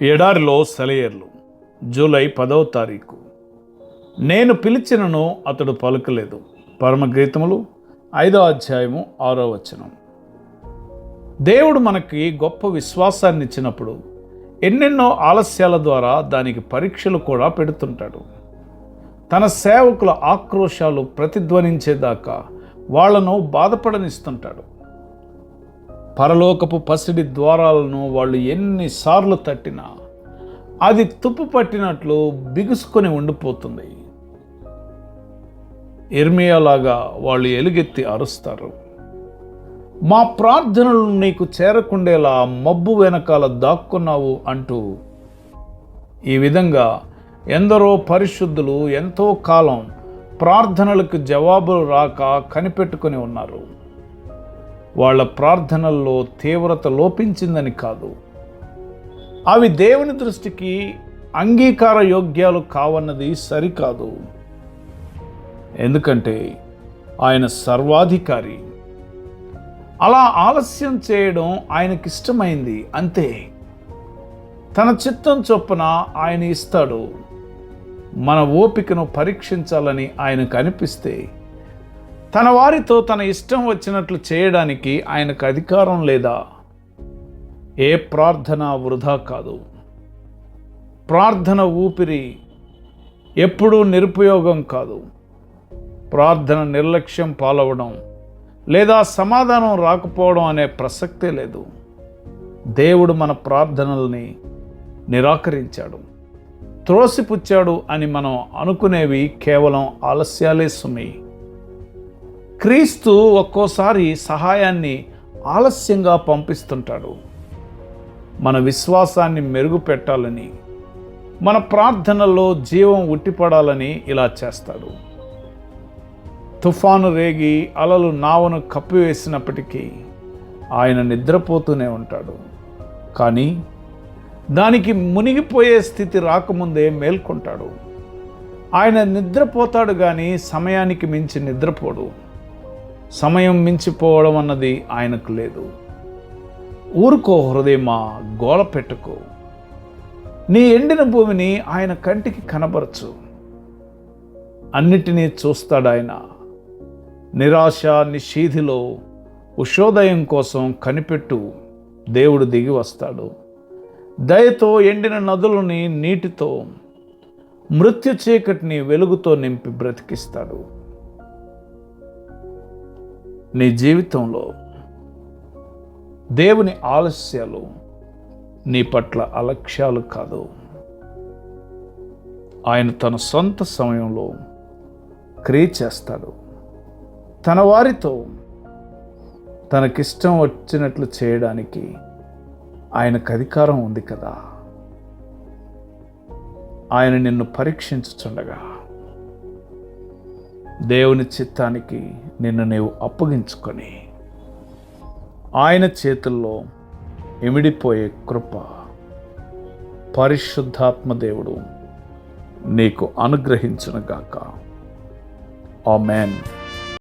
ఎడారిలో సెలయేర్లు. జూలై 10వ తారీఖు. నేను పిలిచినను అతడు పలుకలేదు. పరమగీతములు 5వ అధ్యాయము 6వ వచనం. దేవుడు మనకి గొప్ప విశ్వాసాన్ని ఇచ్చినప్పుడు ఎన్నెన్నో ఆలస్యాల ద్వారా దానికి పరీక్షలు కూడా పెడుతుంటాడు. తన సేవకుల ఆక్రోశాలు ప్రతిధ్వనించేదాకా వాళ్లను బాధపడనిస్తుంటాడు. పరలోకపు పసిడి ద్వారాలను వాళ్ళు ఎన్నిసార్లు తట్టినా అది తుప్పు పట్టినట్లు బిగుసుకొని ఉండిపోతుంది. ఇర్మియాలాగా వాళ్ళు ఎలుగెత్తి అరుస్తారు. మా ప్రార్థనలు నీకు చేరకుండేలా మబ్బు వెనకాల దాక్కున్నావు అంటూ ఈ విధంగా ఎందరో పరిశుద్ధులు ఎంతో కాలం ప్రార్థనలకు జవాబులు రాక కనిపెట్టుకొని ఉన్నారు. వాళ్ళ ప్రార్థనల్లో తీవ్రత లోపించిందని కాదు, అవి దేవుని దృష్టికి అంగీకార యోగ్యాలు కావన్నది సరికాదు. ఎందుకంటే ఆయన సర్వాధికారి. అలా ఆలస్యం చేయడం ఆయనకిష్టమైంది, అంతే. తన చిత్తం చొప్పున ఆయన ఇస్తాడు. మన ఓపికను పరీక్షించాలని ఆయనకు అనిపిస్తే తన వారితో తన ఇష్టం వచ్చినట్లు చేయడానికి ఆయనకు అధికారం లేదా? ఏ ప్రార్థన వృధా కాదు. ప్రార్థన ఊపిరి ఎప్పుడూ నిరుపయోగం కాదు. ప్రార్థన నిర్లక్ష్యం పాలవడం లేదా సమాధానం రాకపోవడం అనే ప్రసక్తే లేదు. దేవుడు మన ప్రార్థనల్ని నిరాకరించాడు, త్రోసిపుచ్చాడు అని మనం అనుకునేవి కేవలం ఆలస్యాలే సుమి. క్రీస్తు ఒక్కోసారి సహాయాన్ని ఆలస్యంగా పంపిస్తుంటాడు. మన విశ్వాసాన్ని మెరుగుపెట్టాలని, మన ప్రార్థనల్లో జీవం ఉట్టిపడాలని ఇలా చేస్తాడు. తుఫాను రేగి అలలు నావను కప్పివేసినప్పటికీ ఆయన నిద్రపోతూనే ఉంటాడు. కానీ దానికి మునిగిపోయే స్థితి రాకముందే మేల్కొంటాడు. ఆయన నిద్రపోతాడు కానీ సమయానికి మించి నిద్రపోడు. సమయం మించిపోవడం అన్నది ఆయనకు లేదు. ఊరుకో హృదయమా, గోల పెట్టుకో. నీ ఎండిన భూమిని ఆయన కంటికి కనబరచు. అన్నిటినీ చూస్తాడాయన. నిరాశ నిషీధిలో ఉషోదయం కోసం కనిపెట్టు. దేవుడు దిగి వస్తాడు. దయతో ఎండిన నదులని నీటితో, మృత్యు చీకటిని వెలుగుతో నింపి బ్రతికిస్తాడు. నీ జీవితంలో దేవుని ఆలస్యాలు నీ పట్ల అలక్ష్యాలు కాదు. ఆయన తన సొంత సమయంలో క్రియ చేస్తాడు. తన వారితో తనకిష్టం వచ్చినట్లు చేయడానికి ఆయనకు అధికారం ఉంది కదా. ఆయన నిన్ను పరీక్షించుచుండగా దేవుని చిత్తానికి నిన్ను నీవు అప్పగించుకొని ఆయన చేతుల్లో ఇమిడిపోయే కృప పరిశుద్ధాత్మ దేవుడు నీకు అనుగ్రహించునుగాక. ఆమేన్.